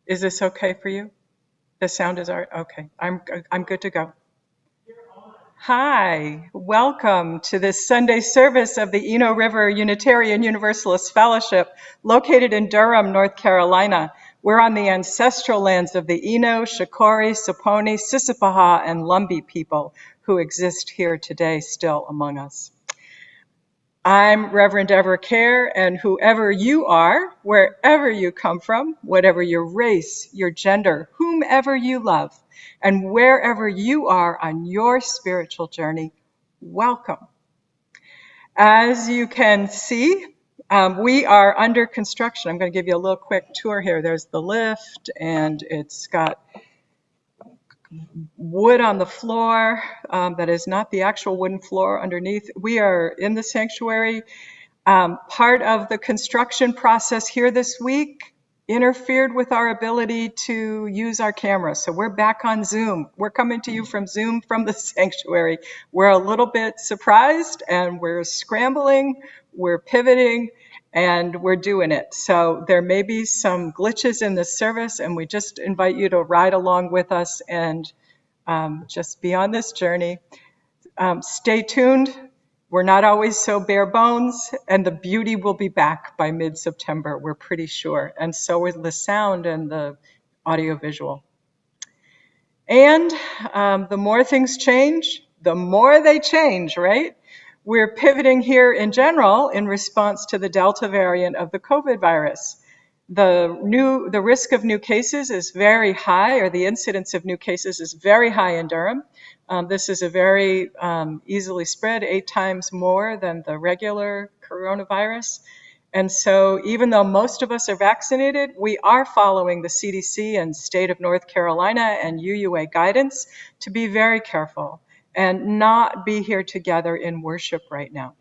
Is this okay for you? The sound is all right? Okay. I'm good to go. Hi, welcome to this Sunday service of the Eno River Unitarian Universalist Fellowship located in Durham, North Carolina. We're on the ancestral lands of the Eno, Shakori, Saponi, Sissipaha, and Lumbee people who exist here today still among us. I'm Reverend Deborah Cayer, and whoever you are, wherever you come from, whatever your race, your gender, whomever you love, and wherever you are on your spiritual journey, welcome. As you can see, we are under construction. I'm going to give you a little quick tour here. There's the lift, and it's got wood on the floor that is not the actual wooden floor underneath. We are in the sanctuary. Part of the construction process here this week interfered with our ability to use our camera. So we're back on Zoom. We're coming to you from Zoom from the sanctuary. We're a little bit surprised and we're scrambling, we're pivoting, and we're doing it. So there may be some glitches in the service, and we just invite you to ride along with us and just be on this journey. Stay tuned. We're not always so bare bones, and the beauty will be back by mid-September, we're pretty sure. And so is the sound and the audiovisual. And the more things change, the more they change, right? We're pivoting here in general in response to the Delta variant of the COVID virus. The risk of new cases is very high, or the incidence of new cases is very high in Durham. This is a very easily spread, 8 times more than the regular coronavirus. And so even though most of us are vaccinated, we are following the CDC and state of North Carolina and UUA guidance to be very careful and not be here together in worship right now.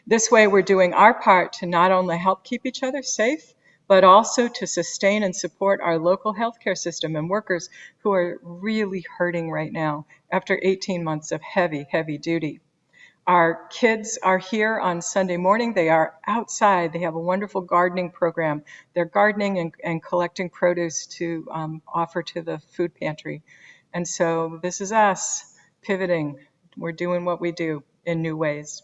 This way, we're doing our part to not only help keep each other safe, but also to sustain and support our local healthcare system and workers who are really hurting right now after 18 months of heavy, heavy duty. Our kids are here on Sunday morning. They are outside. They have a wonderful gardening program. They're gardening and collecting produce to offer to the food pantry. And so this is us pivoting. We're doing what we do in new ways.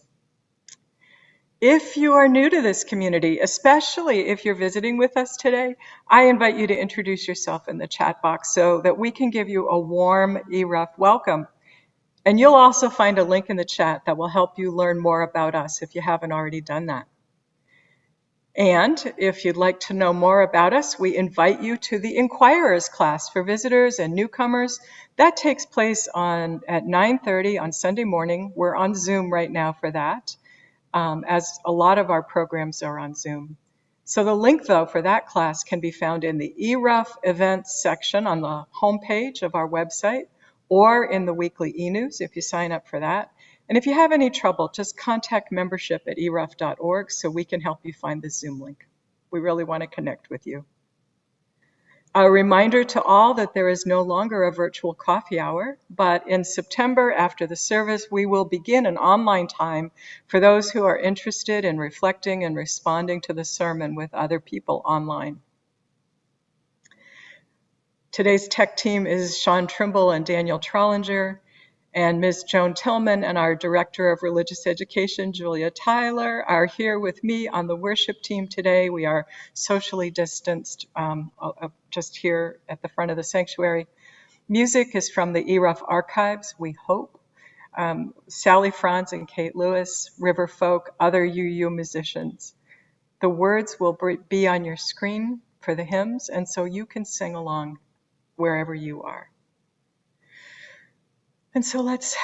If you are new to this community, especially if you're visiting with us today, I invite you to introduce yourself in the chat box so that we can give you a warm ERUUF welcome. And you'll also find a link in the chat that will help you learn more about us if you haven't already done that. And if you'd like to know more about us, we invite you to the Inquirers class for visitors and newcomers. That takes place at 9:30 on Sunday morning. We're on Zoom right now for that, as a lot of our programs are on Zoom. So the link, though, for that class can be found in the ERUUF events section on the homepage of our website, or in the weekly e-news if you sign up for that. And if you have any trouble, just contact membership@eruuf.org so we can help you find the Zoom link. We really want to connect with you. A reminder to all that there is no longer a virtual coffee hour, but in September after the service, we will begin an online time for those who are interested in reflecting and responding to the sermon with other people online. Today's tech team is Sean Trimble and Daniel Trollinger, and Ms. Joan Tillman and our Director of Religious Education, Julia Tyler, are here with me on the worship team today. We are socially distanced just here at the front of the sanctuary. Music is from the ERUUF archives, we hope. Sally Franz and Kate Lewis, River Folk, other UU musicians. The words will be on your screen for the hymns, and so you can sing along wherever you are. And so let's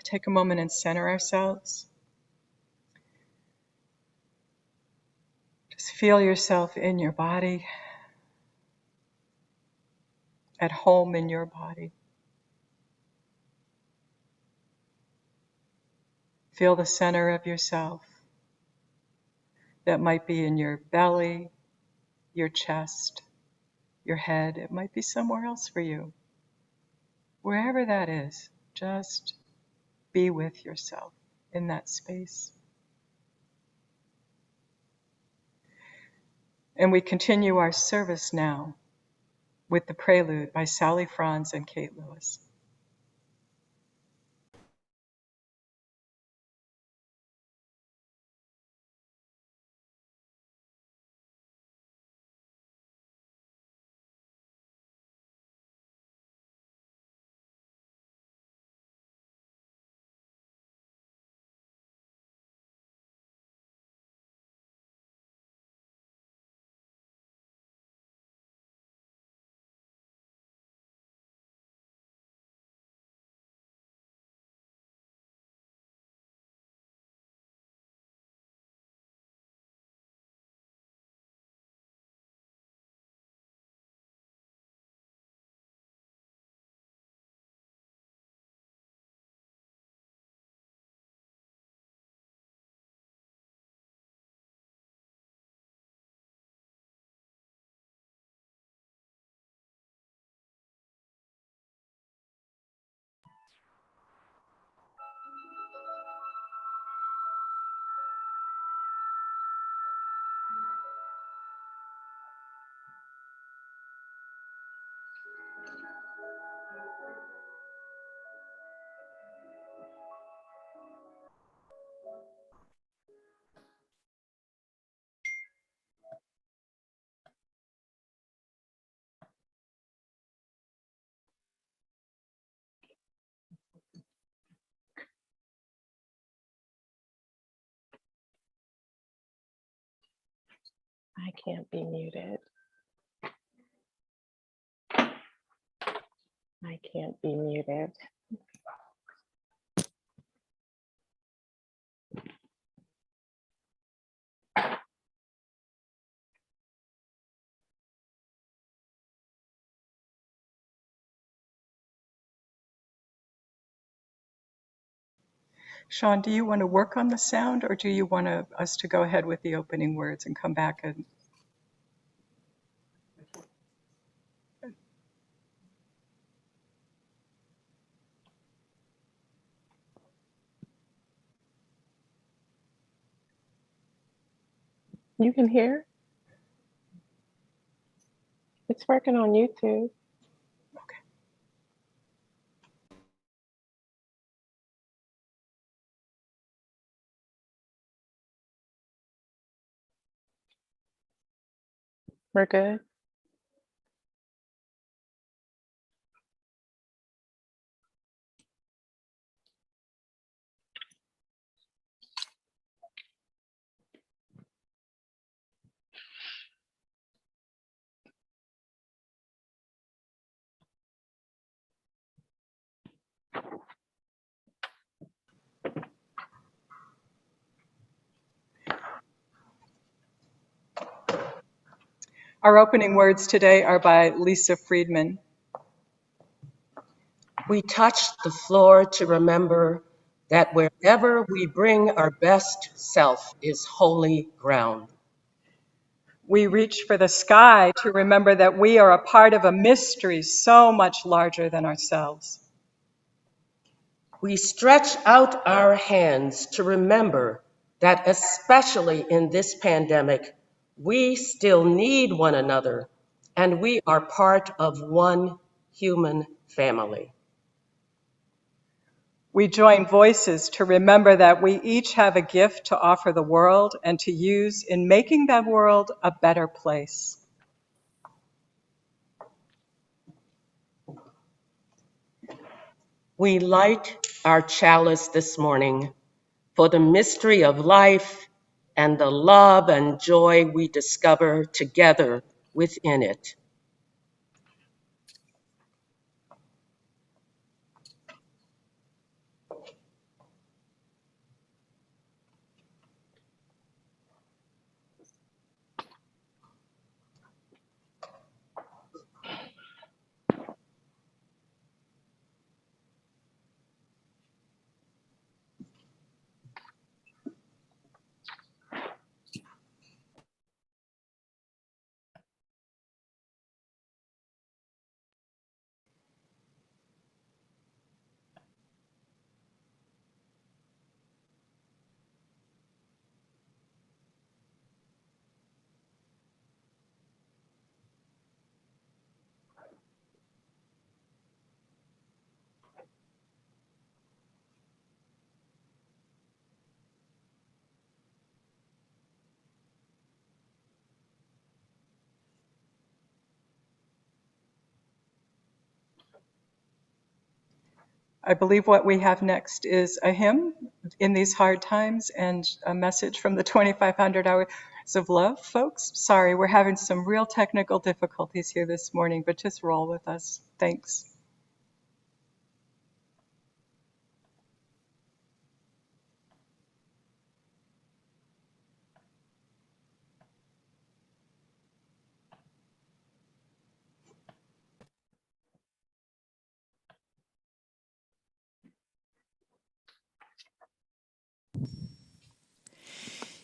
take a moment and center ourselves. Just feel yourself in your body, at home in your body. Feel the center of yourself. That might be in your belly, your chest, your head. It might be somewhere else for you. Wherever that is, just be with yourself in that space. And we continue our service now with the Prelude by Sally Franz and Kate Lewis. I can't be muted. I can't be muted. Sean, do you want to work on the sound, or do you want us to go ahead with the opening words and come back and... You can hear? It's working on YouTube. Okay. We're good. Our opening words today are by Lisa Friedman. We touch the floor to remember that wherever we bring our best self is holy ground. We reach for the sky to remember that we are a part of a mystery so much larger than ourselves. We stretch out our hands to remember that especially in this pandemic, we still need one another and we are part of one human family. We join voices to remember that we each have a gift to offer the world and to use in making that world a better place. We light our chalice this morning for the mystery of life and the love and joy we discover together within it. I believe what we have next is a hymn in these hard times and a message from the 2,500 Hours of Love, folks. Sorry, we're having some real technical difficulties here this morning, but just roll with us. Thanks.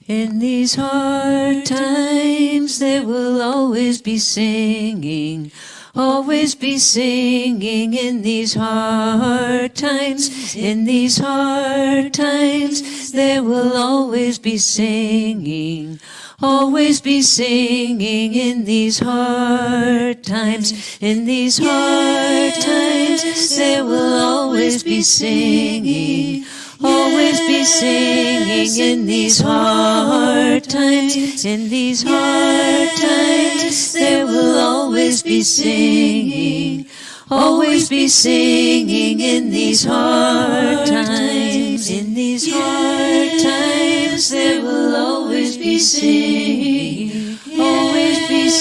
In these hard times there will always be singing, always be singing. In these hard times, in these hard times there will always be singing, always be singing. In these hard times, in these hard times there will always be singing, always be singing. In these hard times, in these hard times there will always be singing, always be singing. In these hard times, in these hard times there will always be singing,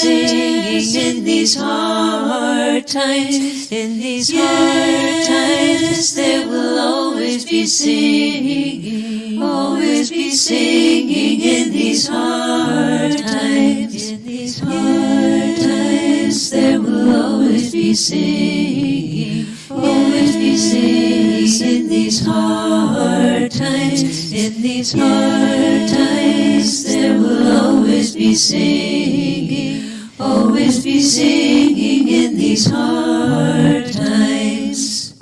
singing in these hard times. In these hard times, there will always be singing. Always be singing in these hard times. In these hard times, there will always be singing. Always be singing in these hard times. In these hard times, there will always be singing. Always be singing in these hard times.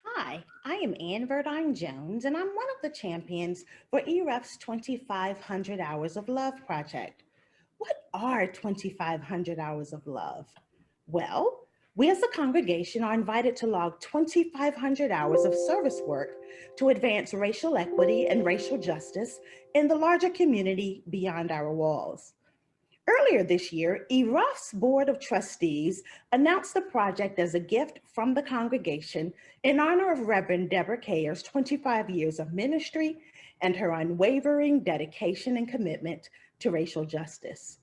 Hi, I am Ann Verdine Jones, and I'm one of the champions for ERUUF's 2,500 Hours of Love project. What are 2,500 Hours of Love? Well, we as a congregation are invited to log 2,500 hours of service work to advance racial equity and racial justice in the larger community beyond our walls. Earlier this year, ERUUF's Board of Trustees announced the project as a gift from the congregation in honor of Reverend Deborah Cayer's 25 years of ministry and her unwavering dedication and commitment to racial justice.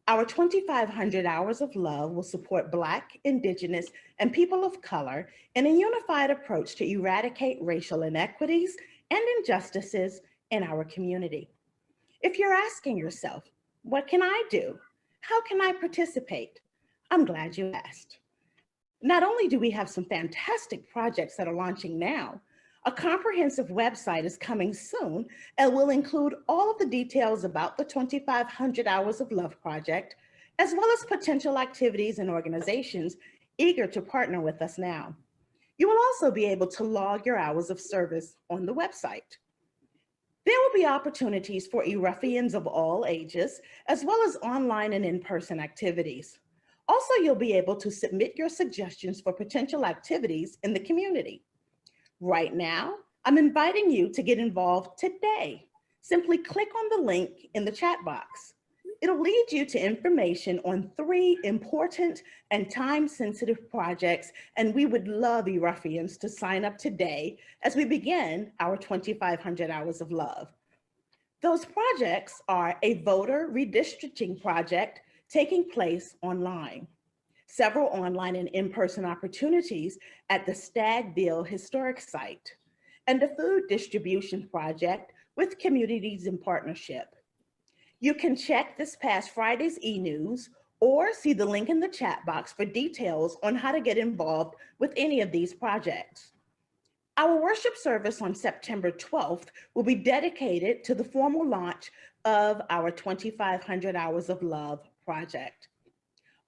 Our 2,500 Hours of Love will support Black, Indigenous, and people of color in a unified approach to eradicate racial inequities and injustices in our community. If you're asking yourself, what can I do? How can I participate? I'm glad you asked. Not only do we have some fantastic projects that are launching now, a comprehensive website is coming soon and will include all of the details about the 2,500 Hours of Love project, as well as potential activities and organizations eager to partner with us now. You will also be able to log your hours of service on the website. There will be opportunities for ERUUFians of all ages, as well as online and in-person activities. Also, you'll be able to submit your suggestions for potential activities in the community. Right now, I'm inviting you to get involved today. Simply click on the link in the chat box. It'll lead you to information on 3 important and time-sensitive projects, and we would love ERUUFians to sign up today as we begin our 2,500 Hours of Love. Those projects are a voter redistricting project taking place online, several online and in-person opportunities at the Stagville Historic Site, and a food distribution project with Communities in Partnership. You can check this past Friday's e-news or see the link in the chat box for details on how to get involved with any of these projects. Our worship service on September 12th will be dedicated to the formal launch of our 2,500 Hours of Love project.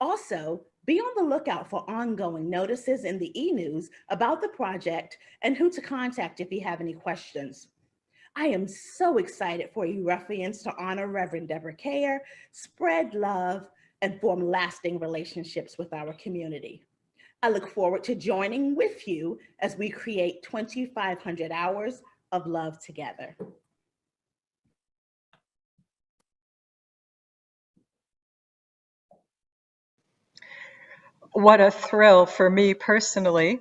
Also, be on the lookout for ongoing notices in the e-news about the project and who to contact if you have any questions. I am so excited for ERUUFians to honor Reverend Deborah Cayer, spread love, and form lasting relationships with our community. I look forward to joining with you as we create 2,500 hours of love together. What a thrill for me personally.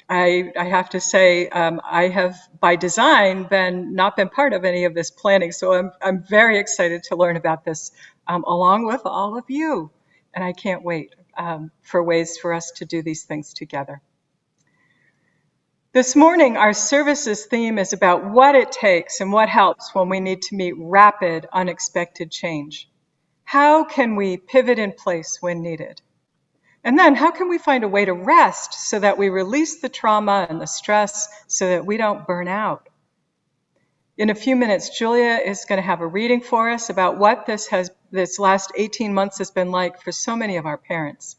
I have to say, I have by design not been part of any of this planning, so I'm very excited to learn about this along with all of you, and I can't wait for ways for us to do these things together. This morning, our services theme is about what it takes and what helps when we need to meet rapid, unexpected change. How can we pivot in place when needed? And then how can we find a way to rest so that we release the trauma and the stress so that we don't burn out? In a few minutes, Julia is going to have a reading for us about what this last 18 months has been like for so many of our parents.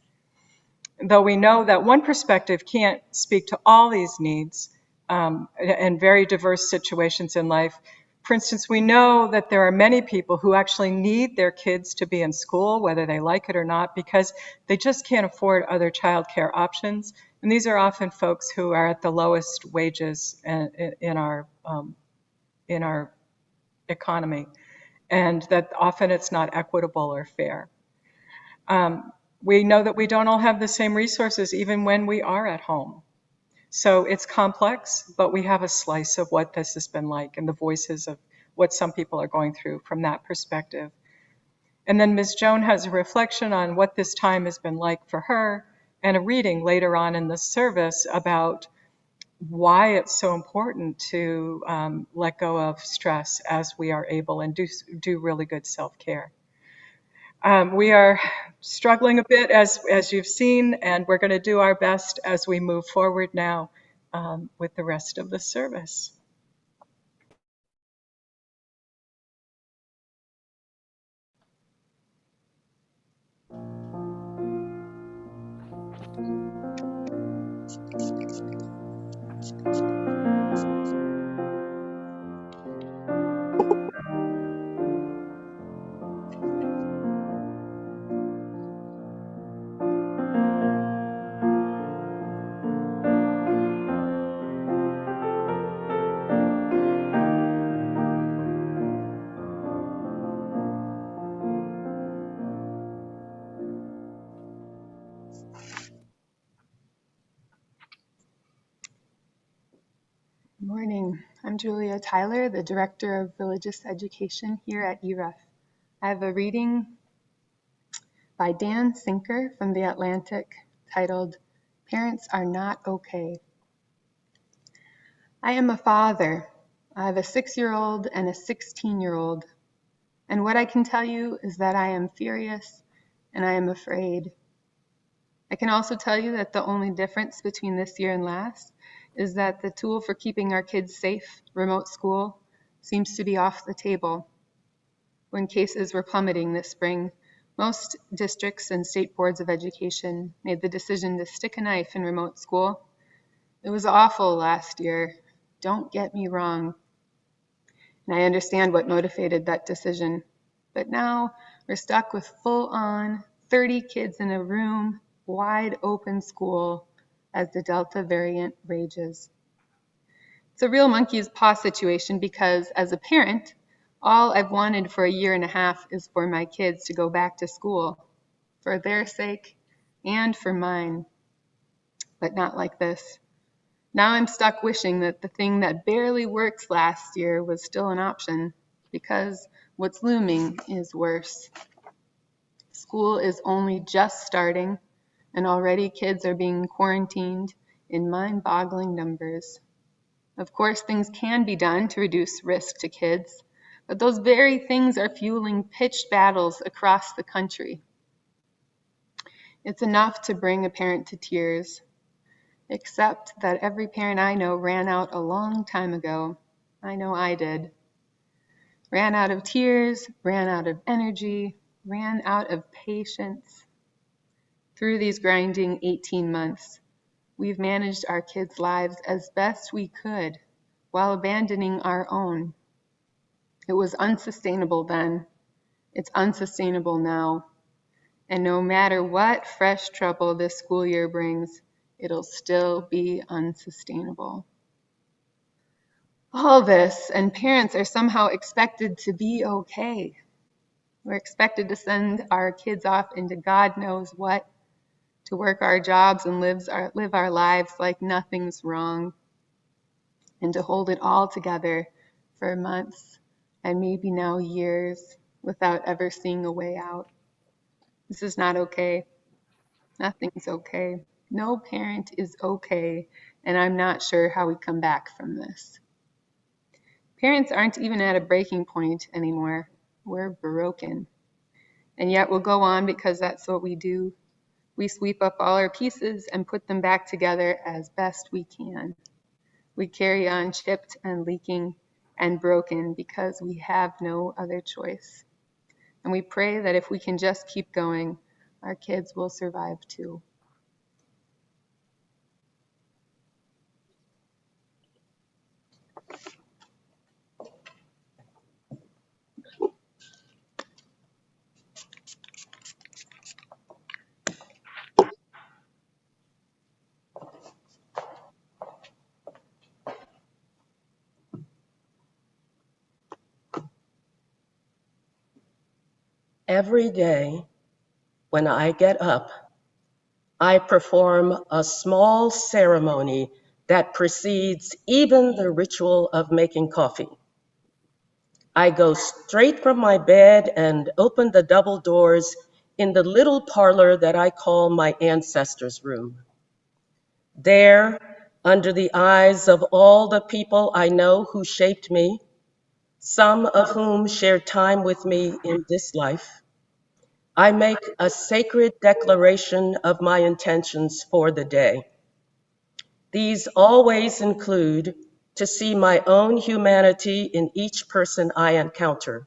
Though we know that one perspective can't speak to all these needs and very diverse situations in life. For instance, we know that there are many people who actually need their kids to be in school, whether they like it or not, because they just can't afford other childcare options. And these are often folks who are at the lowest wages in our economy, and that often it's not equitable or fair. We know that we don't all have the same resources even when we are at home. So it's complex, but we have a slice of what this has been like and the voices of what some people are going through from that perspective. And then Ms. Joan has a reflection on what this time has been like for her, and a reading later on in the service about why it's so important to let go of stress as we are able and do really good self-care. We are struggling a bit, as you've seen, and we're going to do our best as we move forward now with the rest of the service. Good morning. I'm Julia Tyler, the Director of Religious Education here at ERUUF. I have a reading by Dan Sinker from The Atlantic titled, Parents Are Not Okay. I am a father. I have a 6-year-old and a 16-year-old. And what I can tell you is that I am furious and I am afraid. I can also tell you that the only difference between this year and last is that the tool for keeping our kids safe, remote school, seems to be off the table. When cases were plummeting this spring, most districts and state boards of education made the decision to stick a knife in remote school. It was awful last year, don't get me wrong. And I understand what motivated that decision. But now we're stuck with full-on 30 kids in a room, wide open school as the Delta variant rages. It's a real monkey's paw situation because as a parent, all I've wanted for a year and a half is for my kids to go back to school, for their sake and for mine, but not like this. Now I'm stuck wishing that the thing that barely worked last year was still an option, because what's looming is worse. School is only just starting, and already kids are being quarantined in mind-boggling numbers. Of course, things can be done to reduce risk to kids, but those very things are fueling pitched battles across the country. It's enough to bring a parent to tears, except that every parent I know ran out a long time ago. I know I did. Ran out of tears, ran out of energy, ran out of patience. Through these grinding 18 months, we've managed our kids' lives as best we could while abandoning our own. It was unsustainable then. It's unsustainable now. And no matter what fresh trouble this school year brings, it'll still be unsustainable. All this, and parents are somehow expected to be okay. We're expected to send our kids off into God knows what, to work our jobs and live our lives like nothing's wrong, and to hold it all together for months and maybe now years without ever seeing a way out. This is not okay. Nothing's okay. No parent is okay, and I'm not sure how we come back from this. Parents aren't even at a breaking point anymore. We're broken. And yet we'll go on because that's what we do. We sweep up all our pieces and put them back together as best we can. We carry on chipped and leaking and broken because we have no other choice. And we pray that if we can just keep going, our kids will survive too. Every day when I get up, I perform a small ceremony that precedes even the ritual of making coffee. I go straight from my bed and open the double doors in the little parlor that I call my ancestors' room. There, under the eyes of all the people I know who shaped me, some of whom shared time with me in this life, I make a sacred declaration of my intentions for the day. These always include to see my own humanity in each person I encounter,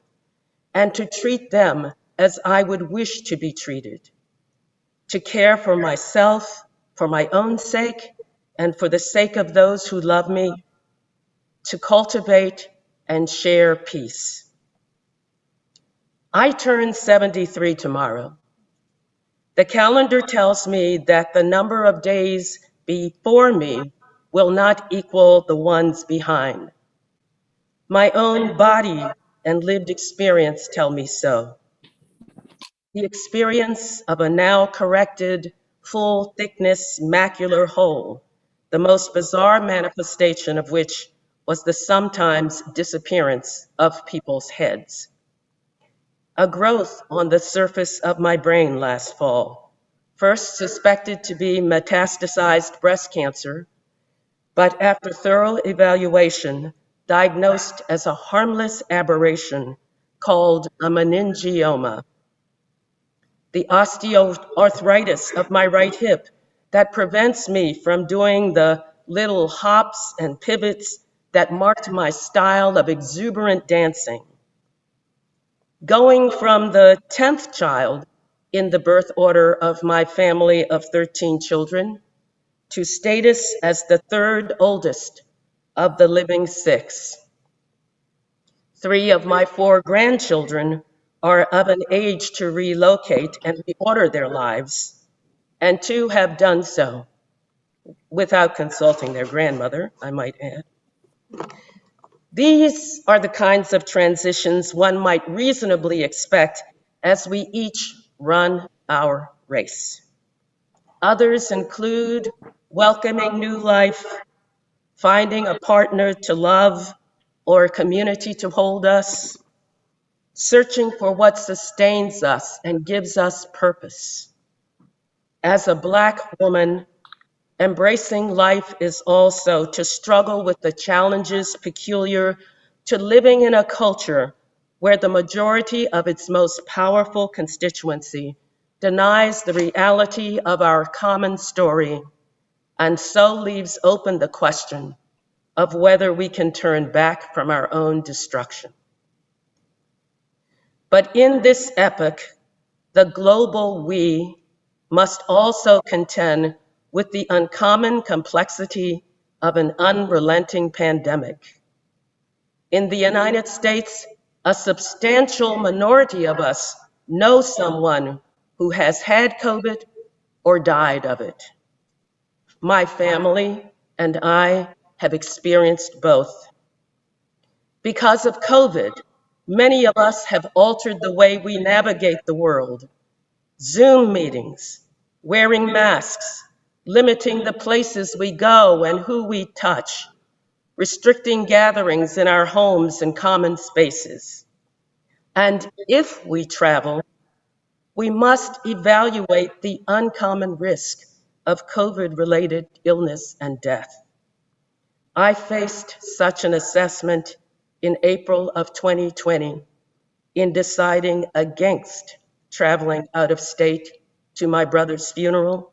and to treat them as I would wish to be treated, to care for myself, for my own sake, and for the sake of those who love me, to cultivate and share peace. I turn 73 tomorrow. The calendar tells me that the number of days before me will not equal the ones behind. My own body and lived experience tell me so. The experience of a now corrected, full thickness macular hole, the most bizarre manifestation of which was the sometimes disappearance of people's heads. A growth on the surface of my brain last fall, first suspected to be metastasized breast cancer, but after thorough evaluation, diagnosed as a harmless aberration called a meningioma. The osteoarthritis of my right hip that prevents me from doing the little hops and pivots that marked my style of exuberant dancing. Going from the 10th child in the birth order of my family of 13 children to status as the third oldest of the living 6. 3 of my 4 grandchildren are of an age to relocate and reorder their lives, and 2 have done so, without consulting their grandmother, I might add. These are the kinds of transitions one might reasonably expect as we each run our race. Others include welcoming new life, finding a partner to love or a community to hold us, searching for what sustains us and gives us purpose. As a Black woman, embracing life is also to struggle with the challenges peculiar to living in a culture where the majority of its most powerful constituency denies the reality of our common story, and so leaves open the question of whether we can turn back from our own destruction. But in this epoch, the global we must also contend with the uncommon complexity of an unrelenting pandemic. In the United States, a substantial minority of us know someone who has had COVID or died of it. My family and I have experienced both. Because of COVID, many of us have altered the way we navigate the world. Zoom meetings, wearing masks, limiting the places we go and who we touch, restricting gatherings in our homes and common spaces. And if we travel, we must evaluate the uncommon risk of COVID-related illness and death. I faced such an assessment in April of 2020 in deciding against traveling out of state to my brother's funeral.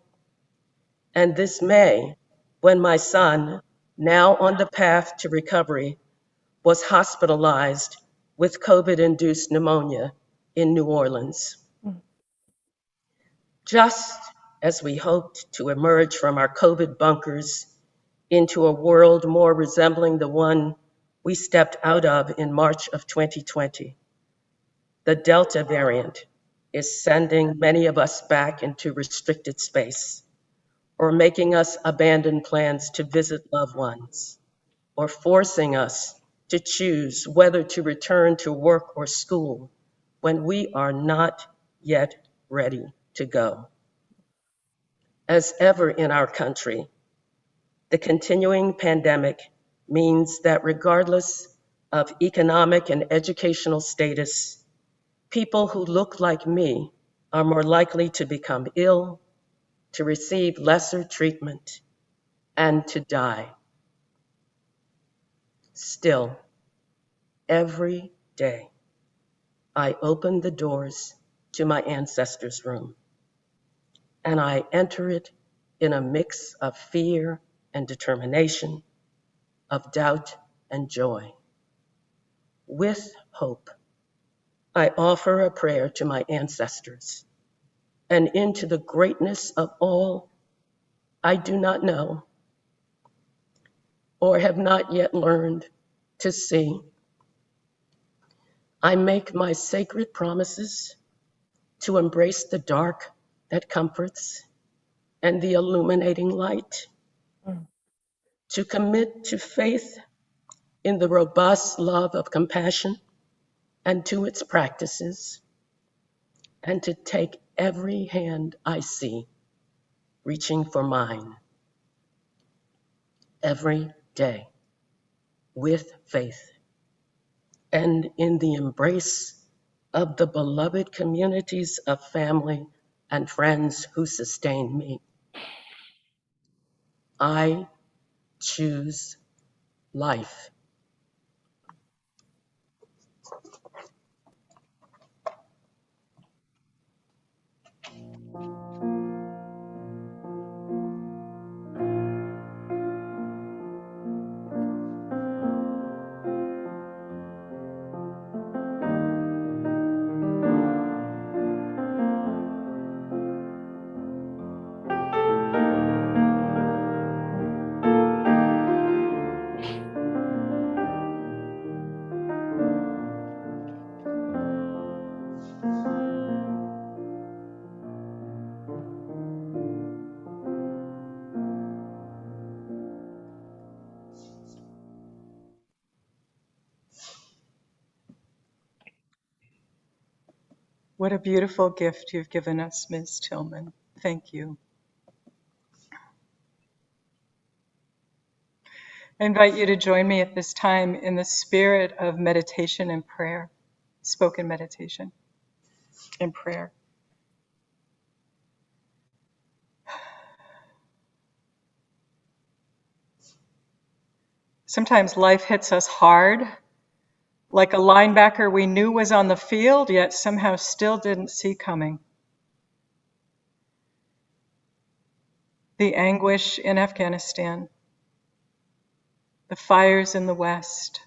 And this May, when my son, now on the path to recovery, was hospitalized with COVID-induced pneumonia in New Orleans. Just as we hoped to emerge from our COVID bunkers into a world more resembling the one we stepped out of in March of 2020, the Delta variant is sending many of us back into restricted space, or making us abandon plans to visit loved ones, or forcing us to choose whether to return to work or school when we are not yet ready to go. As ever in our country, The continuing pandemic means that regardless of economic and educational status, people who look like me are more likely to become ill, to receive lesser treatment, and to die. Still, every day, I open the doors to my ancestors' room, and I enter it in a mix of fear and determination, of doubt and joy. With hope, I offer a prayer to my ancestors and into the greatness of all I do not know or have not yet learned to see. I make my sacred promises to embrace the dark that comforts and the illuminating light, to commit to faith in the robust love of compassion and to its practices, and to take every hand I see, reaching for mine every day with faith and in the embrace of the beloved communities of family and friends who sustain me. I choose life. What a beautiful gift you've given us, Ms. Tillman. Thank you. I invite you to join me at this time in the spirit of meditation and prayer, spoken meditation and prayer. Sometimes life hits us hard, like a linebacker we knew was on the field, yet somehow still didn't see coming. The anguish in Afghanistan, the fires in the West,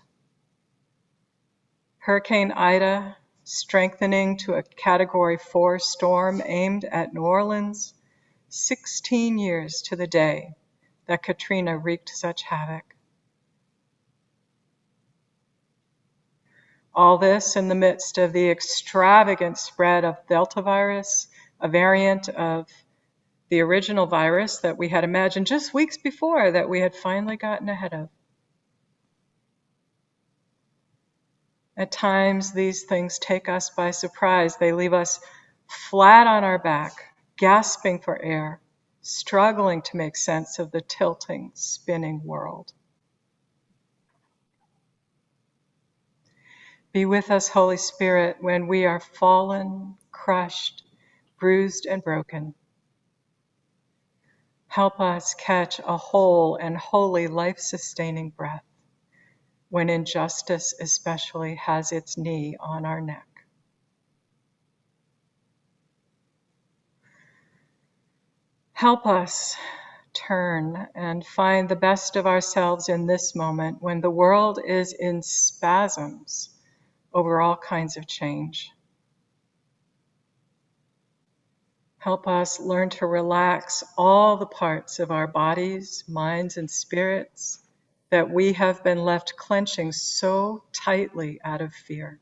Hurricane Ida strengthening to a Category 4 storm aimed at New Orleans, 16 years to the day that Katrina wreaked such havoc. All this in the midst of the extravagant spread of Delta virus, a variant of the original virus that we had imagined just weeks before that we had finally gotten ahead of. At times, these things take us by surprise. They leave us flat on our back, gasping for air, struggling to make sense of the tilting, spinning world. Be with us, Holy Spirit, when we are fallen, crushed, bruised, and broken. Help us catch a whole and holy life-sustaining breath when injustice especially has its knee on our neck. Help us turn and find the best of ourselves in this moment when the world is in spasms over all kinds of change. Help us learn to relax all the parts of our bodies, minds, and spirits that we have been left clenching so tightly out of fear.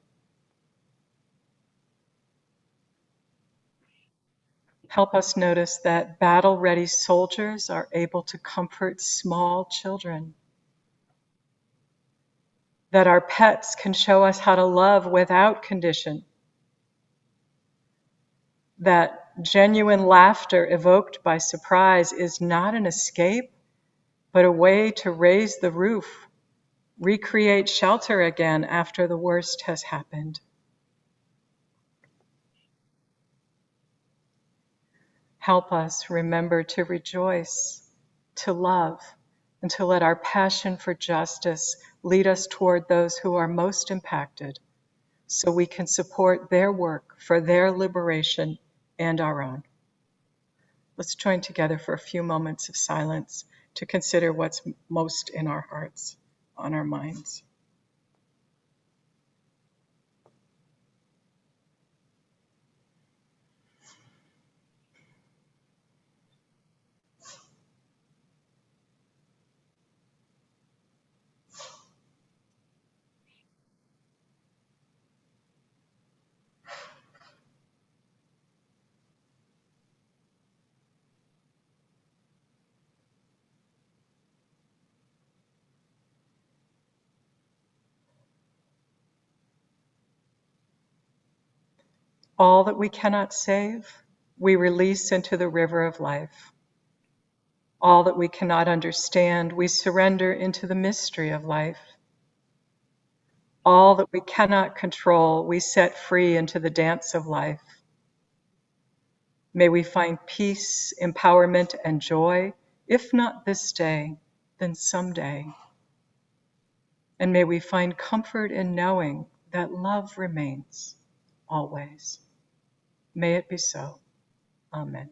Help us notice that battle-ready soldiers are able to comfort small children, that our pets can show us how to love without condition, that genuine laughter evoked by surprise is not an escape, but a way to raise the roof, recreate shelter again after the worst has happened. Help us remember to rejoice, to love, and to let our passion for justice lead us toward those who are most impacted, so we can support their work for their liberation and our own. Let's join together for a few moments of silence to consider what's most in our hearts, on our minds. All that we cannot save, we release into the river of life. All that we cannot understand, we surrender into the mystery of life. All that we cannot control, we set free into the dance of life. May we find peace, empowerment, and joy, if not this day, then someday. And may we find comfort in knowing that love remains always. May it be so. Amen.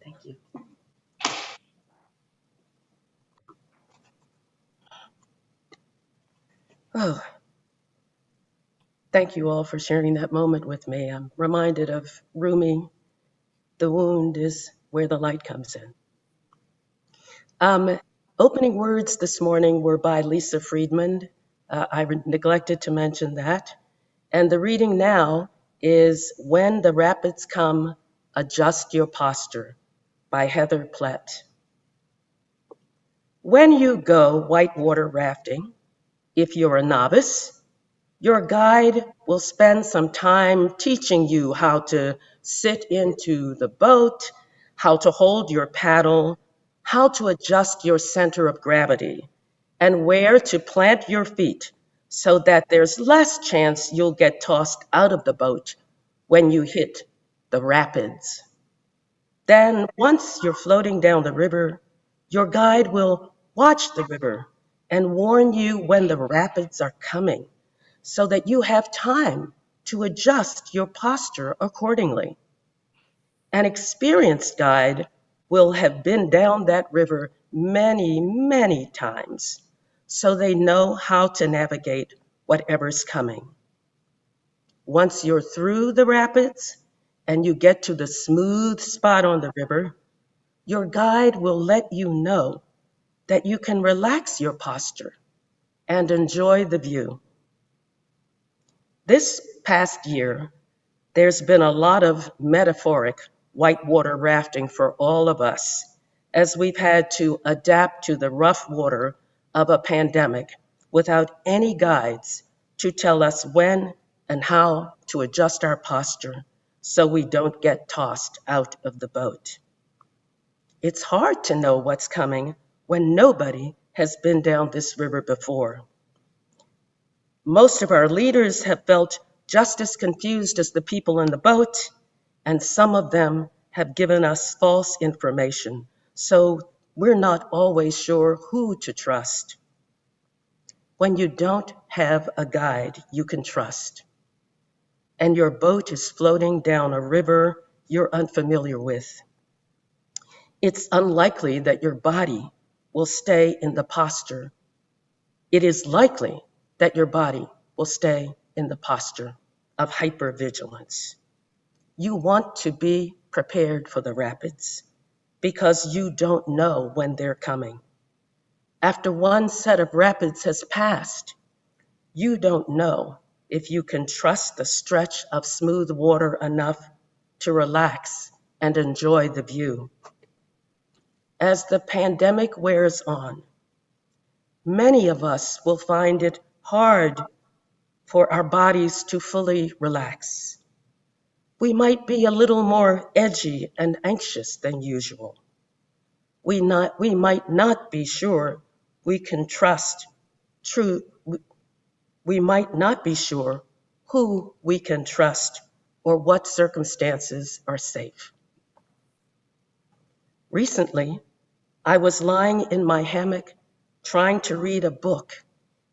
Thank you. Oh, thank you all for sharing that moment with me. I'm reminded of Rumi, the wound is where the light comes in. Opening words this morning were by Lisa Friedman. I neglected to mention that. And the reading now is When the Rapids Come, Adjust Your Posture by Heather Plett. When you go whitewater rafting, if you're a novice, your guide will spend some time teaching you how to sit into the boat, how to hold your paddle, how to adjust your center of gravity, and where to plant your feet so that there's less chance you'll get tossed out of the boat when you hit the rapids. Then, once you're floating down the river, your guide will watch the river and warn you when the rapids are coming, so that you have time to adjust your posture accordingly. An experienced guide will have been down that river many, many times, so they know how to navigate whatever's coming. Once you're through the rapids and you get to the smooth spot on the river, your guide will let you know that you can relax your posture and enjoy the view. This past year, there's been a lot of metaphoric whitewater rafting for all of us, as we've had to adapt to the rough water of a pandemic without any guides to tell us when and how to adjust our posture so we don't get tossed out of the boat. It's hard to know what's coming when nobody has been down this river before. Most of our leaders have felt just as confused as the people in the boat, and some of them have given us false information, so we're not always sure who to trust. When you don't have a guide you can trust, and your boat is floating down a river you're unfamiliar with, it's unlikely that your body will stay in the posture. It is likely that your body will stay in the posture of hypervigilance. You want to be prepared for the rapids because you don't know when they're coming. After one set of rapids has passed, you don't know if you can trust the stretch of smooth water enough to relax and enjoy the view. As the pandemic wears on, many of us will find it hard for our bodies to fully relax. We might be a little more edgy and anxious than usual. We might not be sure we can trust we might not be sure who we can trust or what circumstances are safe. Recently, I was lying in my hammock trying to read a book,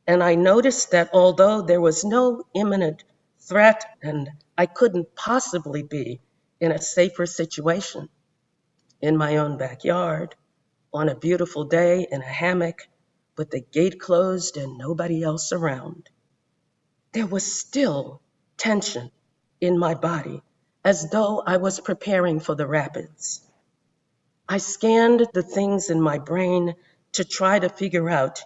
and I noticed that although there was no imminent threat and I couldn't possibly be in a safer situation, in my own backyard, on a beautiful day in a hammock with the gate closed and nobody else around, there was still tension in my body as though I was preparing for the rapids. I scanned the things in my brain to try to figure out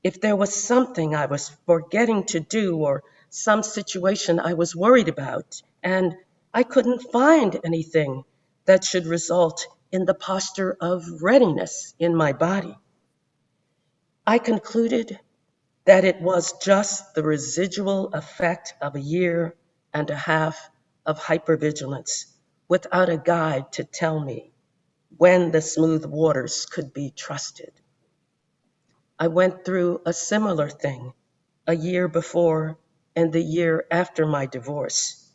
if there was something I was forgetting to do or some situation I was worried about, and I couldn't find anything that should result in the posture of readiness in my body. I concluded that it was just the residual effect of a year and a half of hypervigilance without a guide to tell me when the smooth waters could be trusted. I went through a similar thing a year before and the year after my divorce,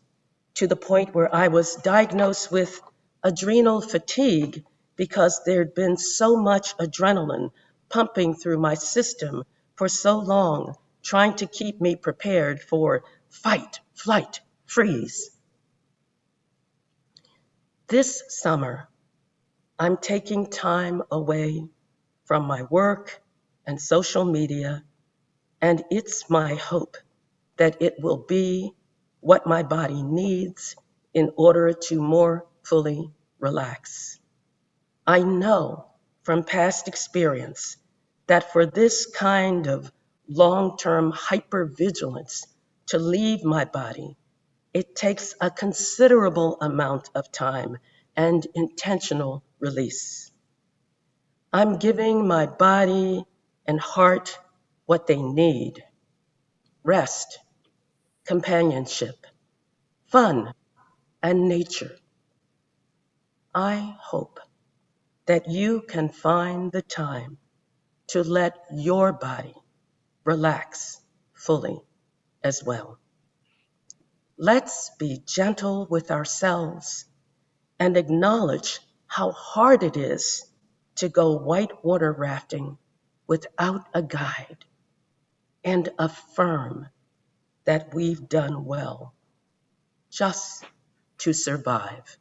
to the point where I was diagnosed with adrenal fatigue because there'd been so much adrenaline pumping through my system for so long, trying to keep me prepared for fight, flight, freeze. This summer, I'm taking time away from my work and social media, and it's my hope that it will be what my body needs in order to more fully relax. I know from past experience that for this kind of long-term hypervigilance to leave my body, it takes a considerable amount of time and intentional release. I'm giving my body and heart what they need: rest, companionship, fun, and nature. I hope that you can find the time to let your body relax fully as well. Let's be gentle with ourselves and acknowledge how hard it is to go whitewater rafting without a guide, and affirm that we've done well just to survive.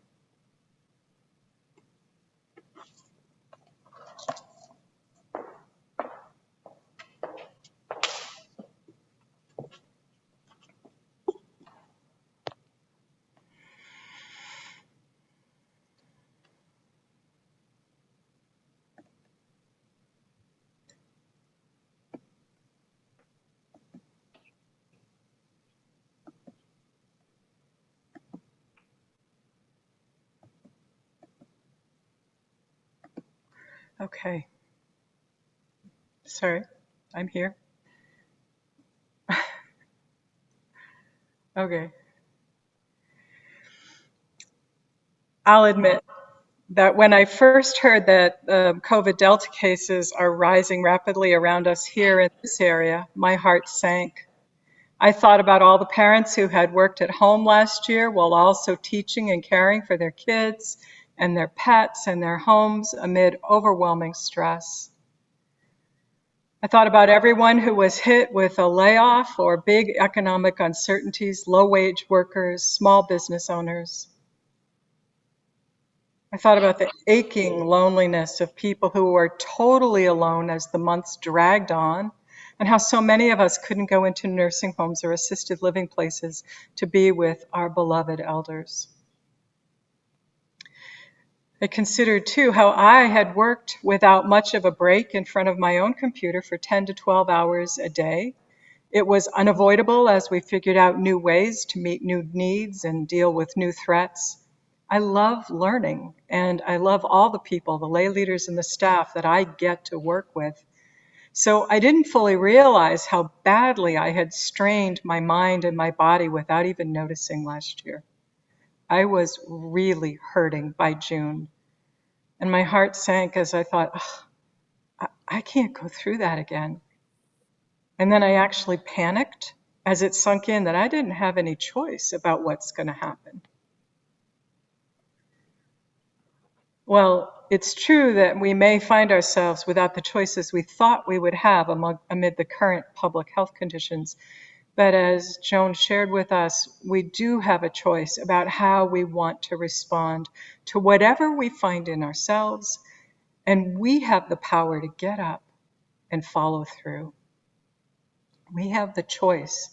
Okay. Sorry, I'm here. Okay. I'll admit that when I first heard that COVID Delta cases are rising rapidly around us here in this area, my heart sank. I thought about all the parents who had worked at home last year while also teaching and caring for their kids and their pets and their homes amid overwhelming stress. I thought about everyone who was hit with a layoff or big economic uncertainties, low-wage workers, small business owners. I thought about the aching loneliness of people who were totally alone as the months dragged on, and how so many of us couldn't go into nursing homes or assisted living places to be with our beloved elders. I considered, too, how I had worked without much of a break in front of my own computer for 10 to 12 hours a day. It was unavoidable as we figured out new ways to meet new needs and deal with new threats. I love learning, and I love all the people, the lay leaders and the staff that I get to work with. So I didn't fully realize how badly I had strained my mind and my body without even noticing last year. I was really hurting by June, and my heart sank as I thought, I can't go through that again. And then I actually panicked as it sunk in that I didn't have any choice about what's going to happen. Well, it's true that we may find ourselves without the choices we thought we would have amid the current public health conditions. But as Joan shared with us, we do have a choice about how we want to respond to whatever we find in ourselves, and we have the power to get up and follow through. We have the choice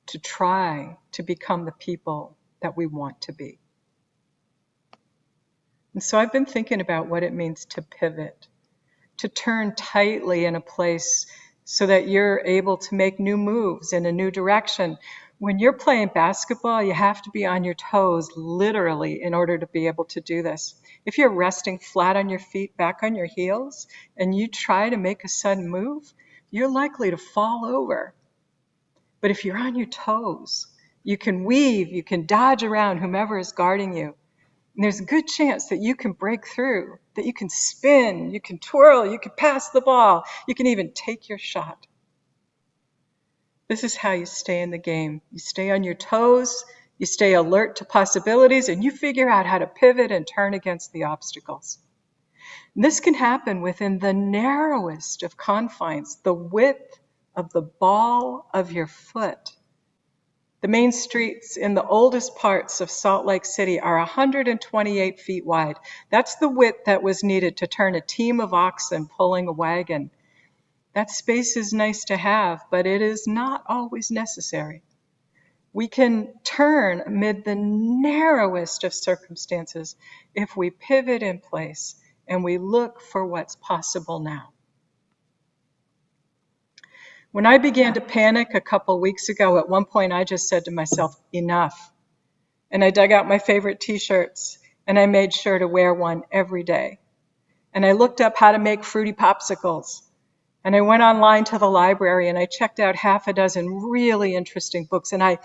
to try to become the people that we want to be. And so I've been thinking about what it means to pivot, to turn tightly in a place so that you're able to make new moves in a new direction. When you're playing basketball, you have to be on your toes, literally, in order to be able to do this. If you're resting flat on your feet, back on your heels, and you try to make a sudden move, you're likely to fall over. But if you're on your toes, you can weave, you can dodge around whomever is guarding you. And there's a good chance that you can break through, that you can spin, you can twirl, you can pass the ball, you can even take your shot. This is how you stay in the game. You stay on your toes, you stay alert to possibilities, and you figure out how to pivot and turn against the obstacles. And this can happen within the narrowest of confines, the width of the ball of your foot. The main streets in the oldest parts of Salt Lake City are 128 feet wide. That's the width that was needed to turn a team of oxen pulling a wagon. That space is nice to have, but it is not always necessary. We can turn amid the narrowest of circumstances if we pivot in place and we look for what's possible now. When I began to panic a couple weeks ago, at one point I just said to myself, enough. And I dug out my favorite t-shirts and I made sure to wear one every day. And I looked up how to make fruity popsicles. And I went online to the library and I checked out half a dozen really interesting books and I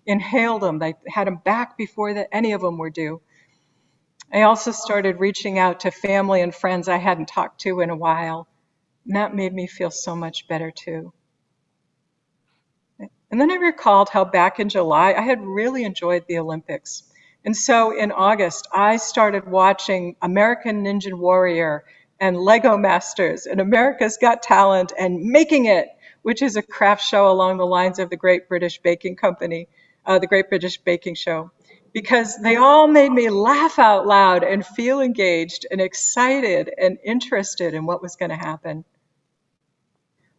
inhaled them. I had them back before any of them were due. I also started reaching out to family and friends I hadn't talked to in a while. And that made me feel so much better too. And then I recalled how back in July, I had really enjoyed the Olympics. And so in August, I started watching American Ninja Warrior and Lego Masters and America's Got Talent and Making It, which is a craft show along the lines of the Great British Baking Company, the Great British Baking Show, because they all made me laugh out loud and feel engaged and excited and interested in what was going to happen.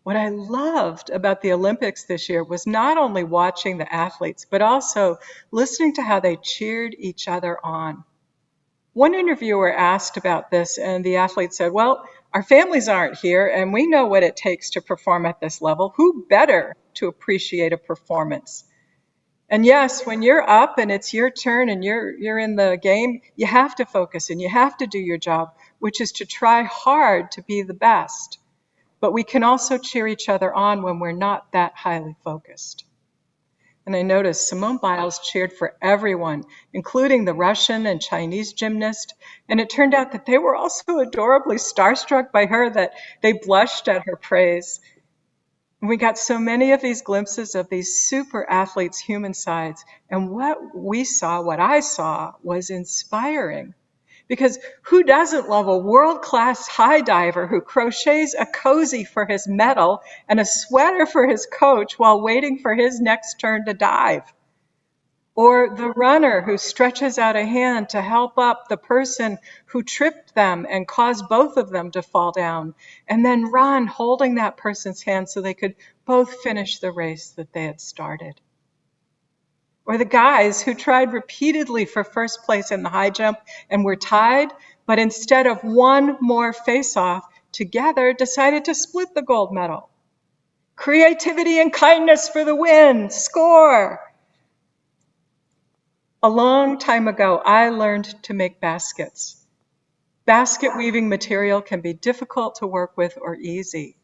What I loved about the Olympics this year was not only watching the athletes, but also listening to how they cheered each other on. One interviewer asked about this, and the athlete said, well, our families aren't here, and we know what it takes to perform at this level. Who better to appreciate a performance? And yes, when you're up and it's your turn and you're in the game, you have to focus and you have to do your job, which is to try hard to be the best. But we can also cheer each other on when we're not that highly focused. And I noticed Simone Biles cheered for everyone, including the Russian and Chinese gymnast. And it turned out that they were also adorably starstruck by her, that they blushed at her praise. And we got so many of these glimpses of these super athletes' human sides. And what I saw was inspiring. Because who doesn't love a world-class high diver who crochets a cozy for his medal and a sweater for his coach while waiting for his next turn to dive? Or the runner who stretches out a hand to help up the person who tripped them and caused both of them to fall down, and then run holding that person's hand so they could both finish the race that they had started. Or the guys who tried repeatedly for first place in the high jump and were tied, but instead of one more face-off, together decided to split the gold medal. Creativity and kindness for the win. Score! A long time ago, I learned to make baskets. Basket weaving material can be difficult to work with or easy.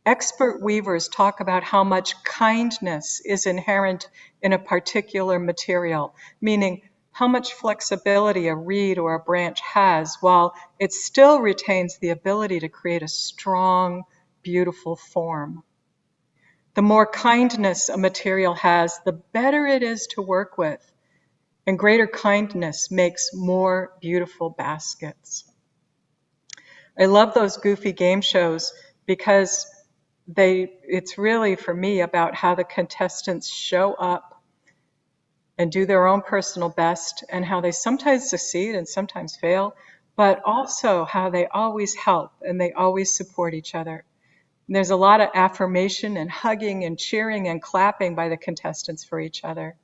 Expert weavers talk about how much kindness is inherent in a particular material, meaning how much flexibility a reed or a branch has while it still retains the ability to create a strong, beautiful form. The more kindness a material has, the better it is to work with, and greater kindness makes more beautiful baskets. I love those goofy game shows because it's really, for me, about how the contestants show up and do their own personal best, and how they sometimes succeed and sometimes fail, but also how they always help and they always support each other. And there's a lot of affirmation and hugging and cheering and clapping by the contestants for each other.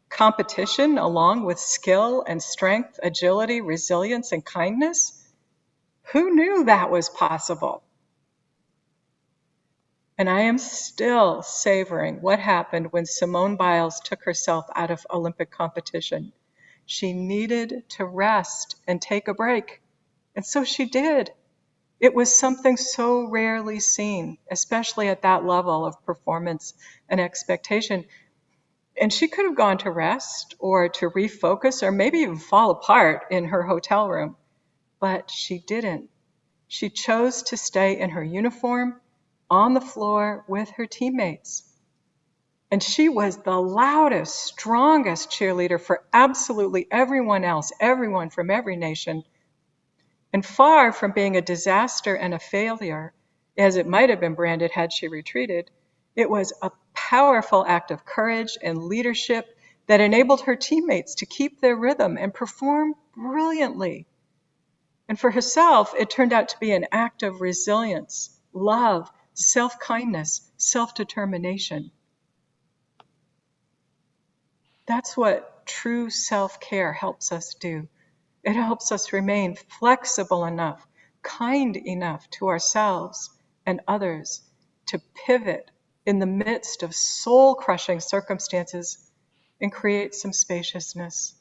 Competition, along with skill and strength, agility, resilience, and kindness. Who knew that was possible? And I am still savoring what happened when Simone Biles took herself out of Olympic competition. She needed to rest and take a break. And so she did. It was something so rarely seen, especially at that level of performance and expectation. And she could have gone to rest or to refocus or maybe even fall apart in her hotel room. But she didn't. She chose to stay in her uniform on the floor with her teammates. And she was the loudest, strongest cheerleader for absolutely everyone else, everyone from every nation. And far from being a disaster and a failure, as it might have been branded had she retreated, it was a powerful act of courage and leadership that enabled her teammates to keep their rhythm and perform brilliantly. And for herself, it turned out to be an act of resilience, love, self-kindness, self-determination. That's what true self-care helps us do. It helps us remain flexible enough, kind enough to ourselves and others, to pivot in the midst of soul-crushing circumstances and create some spaciousness,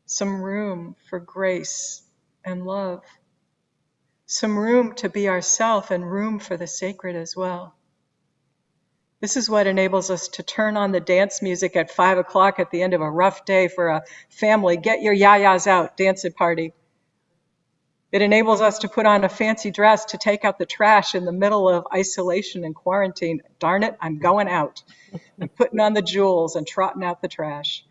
some room for grace and love, some room to be ourself and room for the sacred as well. This is what enables us to turn on the dance music at 5 o'clock at the end of a rough day for a family, get your yayas out, dance party. It enables us to put on a fancy dress to take out the trash in the middle of isolation and quarantine. Darn it, I'm going out. I'm putting on the jewels and trotting out the trash.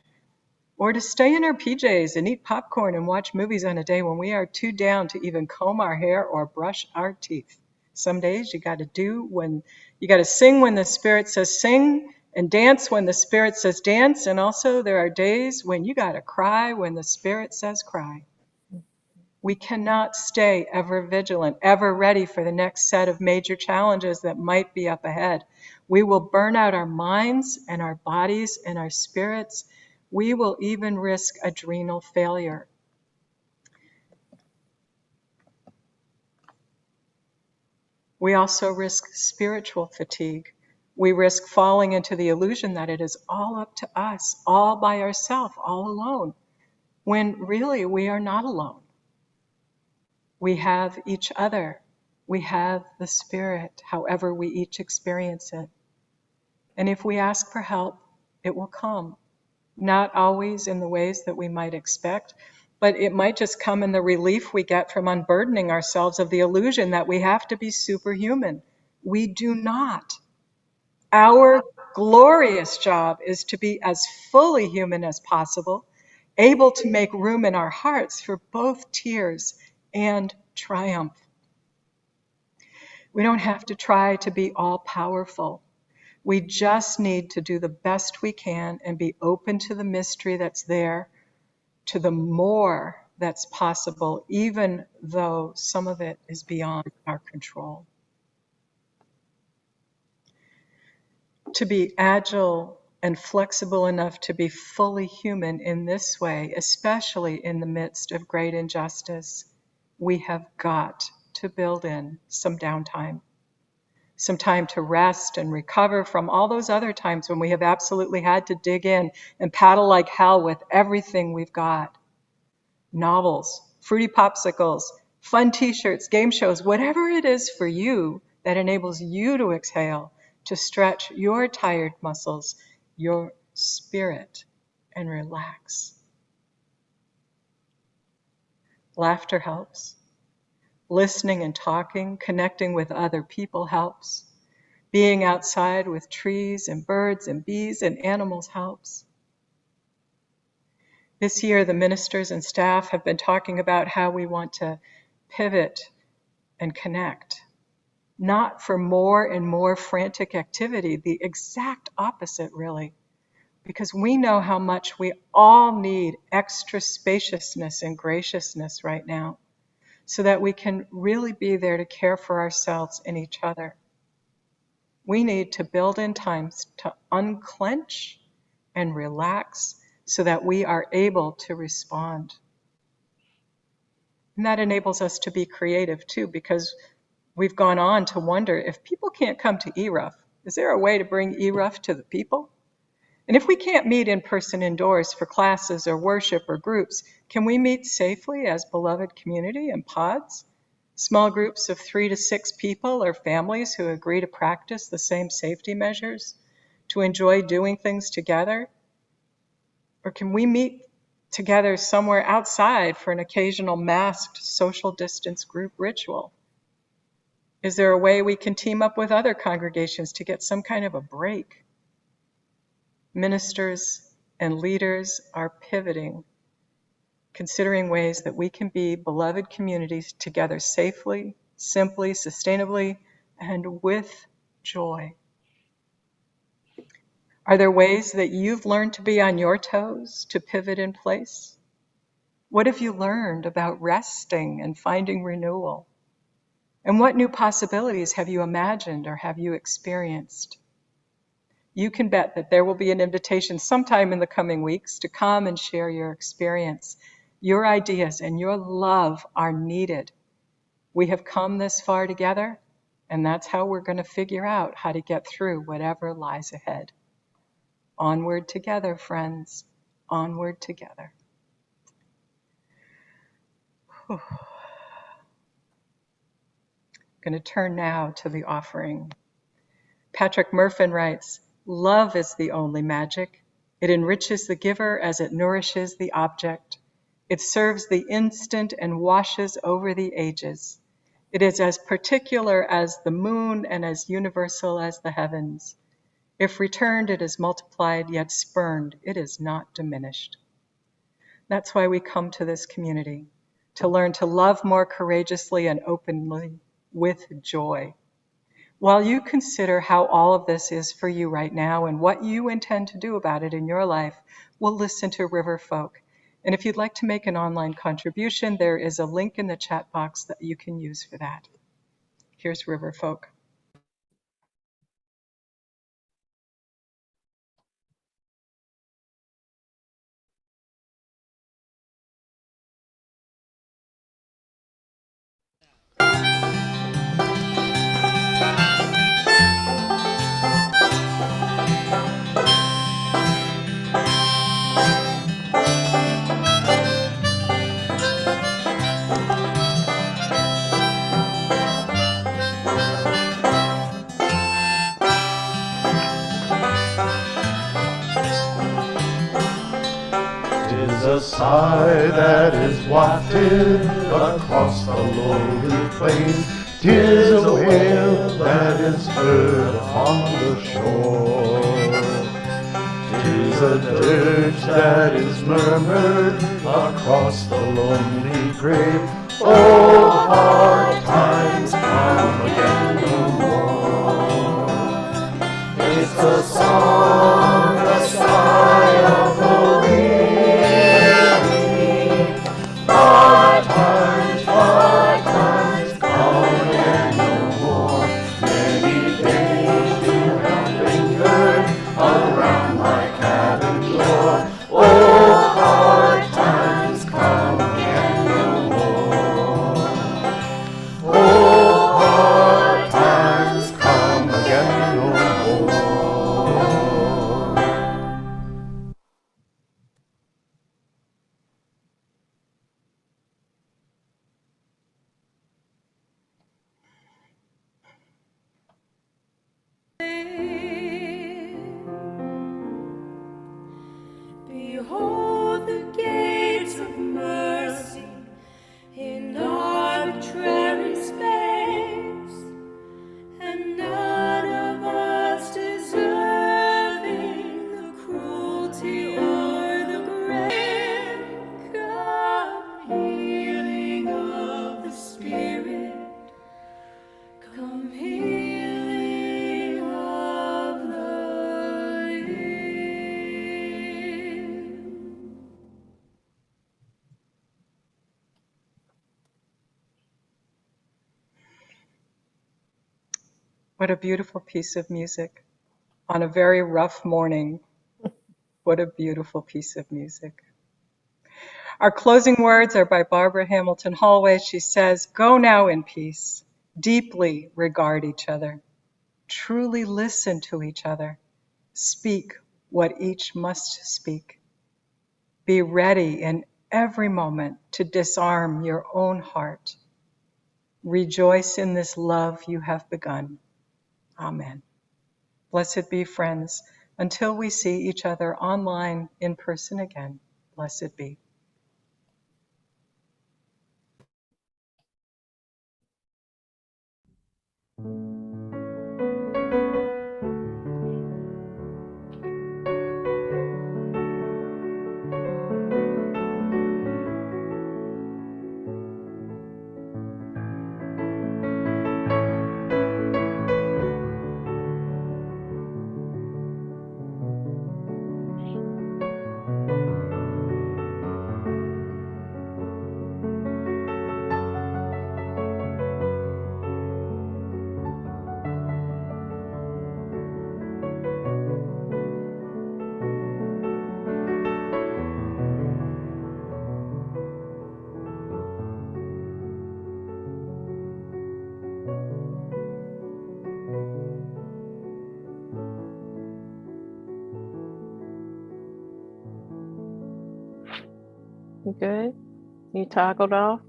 Or to stay in our PJs and eat popcorn and watch movies on a day when we are too down to even comb our hair or brush our teeth. Some days you got to sing when the Spirit says sing and dance when the Spirit says dance. And also there are days when you got to cry when the Spirit says cry. We cannot stay ever vigilant, ever ready for the next set of major challenges that might be up ahead. We will burn out our minds and our bodies and our spirits. We will even risk adrenal failure. We also risk spiritual fatigue. We risk falling into the illusion that it is all up to us, all by ourselves, all alone, when really we are not alone. We have each other. We have the Spirit, however we each experience it. And if we ask for help, it will come. Not always in the ways that we might expect, but it might just come in the relief we get from unburdening ourselves of the illusion that we have to be superhuman. We do not. Our glorious job is to be as fully human as possible, able to make room in our hearts for both tears and triumph. We don't have to try to be all-powerful. We just need to do the best we can and be open to the mystery that's there, to the more that's possible, even though some of it is beyond our control. To be agile and flexible enough to be fully human in this way, especially in the midst of great injustice, we have got to build in some downtime. Some time to rest and recover from all those other times when we have absolutely had to dig in and paddle like hell with everything we've got. Novels, fruity popsicles, fun t-shirts, game shows, whatever it is for you that enables you to exhale, to stretch your tired muscles, your spirit, and relax. Laughter helps. Listening and talking, connecting with other people helps. Being outside with trees and birds and bees and animals helps. This year, the ministers and staff have been talking about how we want to pivot and connect. Not for more and more frantic activity, the exact opposite, really. Because we know how much we all need extra spaciousness and graciousness right now, so that we can really be there to care for ourselves and each other. We need to build in times to unclench and relax so that we are able to respond. And that enables us to be creative too, because we've gone on to wonder if people can't come to ERUUF, is there a way to bring ERUUF to the people? And if we can't meet in person indoors for classes or worship or groups, can we meet safely as beloved community in pods? Small groups of 3 to 6 people or families who agree to practice the same safety measures, to enjoy doing things together? Or can we meet together somewhere outside for an occasional masked social distance group ritual? Is there a way we can team up with other congregations to get some kind of a break? Ministers and leaders are pivoting, considering ways that we can be beloved communities together safely, simply, sustainably, and with joy. Are there ways that you've learned to be on your toes, to pivot in place? What have you learned about resting and finding renewal? And what new possibilities have you imagined or have you experienced? You can bet that there will be an invitation sometime in the coming weeks to come and share your experience. Your ideas and your love are needed. We have come this far together, And that's how we're going to figure out how to get through whatever lies ahead. Onward together, friends. Onward together. Whew. I'm going to turn now to the offering. Patrick Murphin writes, "Love is the only magic. It enriches the giver as it nourishes the object. It serves the instant and washes over the ages. It is as particular as the moon and as universal as the heavens. If returned, it is multiplied, yet spurned, it is not diminished." That's why we come to this community, to learn to love more courageously and openly with joy. While you consider how all of this is for you right now and what you intend to do about it in your life, we'll listen to River Folk. And if you'd like to make an online contribution, there is a link in the chat box that you can use for that. Here's River Folk. A sigh that is wafted across the lonely plain. 'Tis a wail that is heard upon the shore. 'Tis a dirge that is murmured across the lonely grave. Oh, hard times come again no more. It's a song, a sigh of the wind. Hard times come again no more. Many days you have lingered around my cabin door. Oh, hard times come again no more. Oh, hard times come again no more. Behold the gates of mercy in arbitrary space, and none of us deserving the cruelty or the grace. Come, healing of the spirit, come, healing of the What a beautiful piece of music on a very rough morning. What a beautiful piece of music. Our closing words are by Barbara Hamilton Hallway. She says, "Go now in peace. Deeply regard each other. Truly listen to each other. Speak what each must speak. Be ready in every moment to disarm your own heart. Rejoice in this love you have begun. Amen." Blessed be, friends, until we see each other online in person again. Blessed be. You good? You toggled off?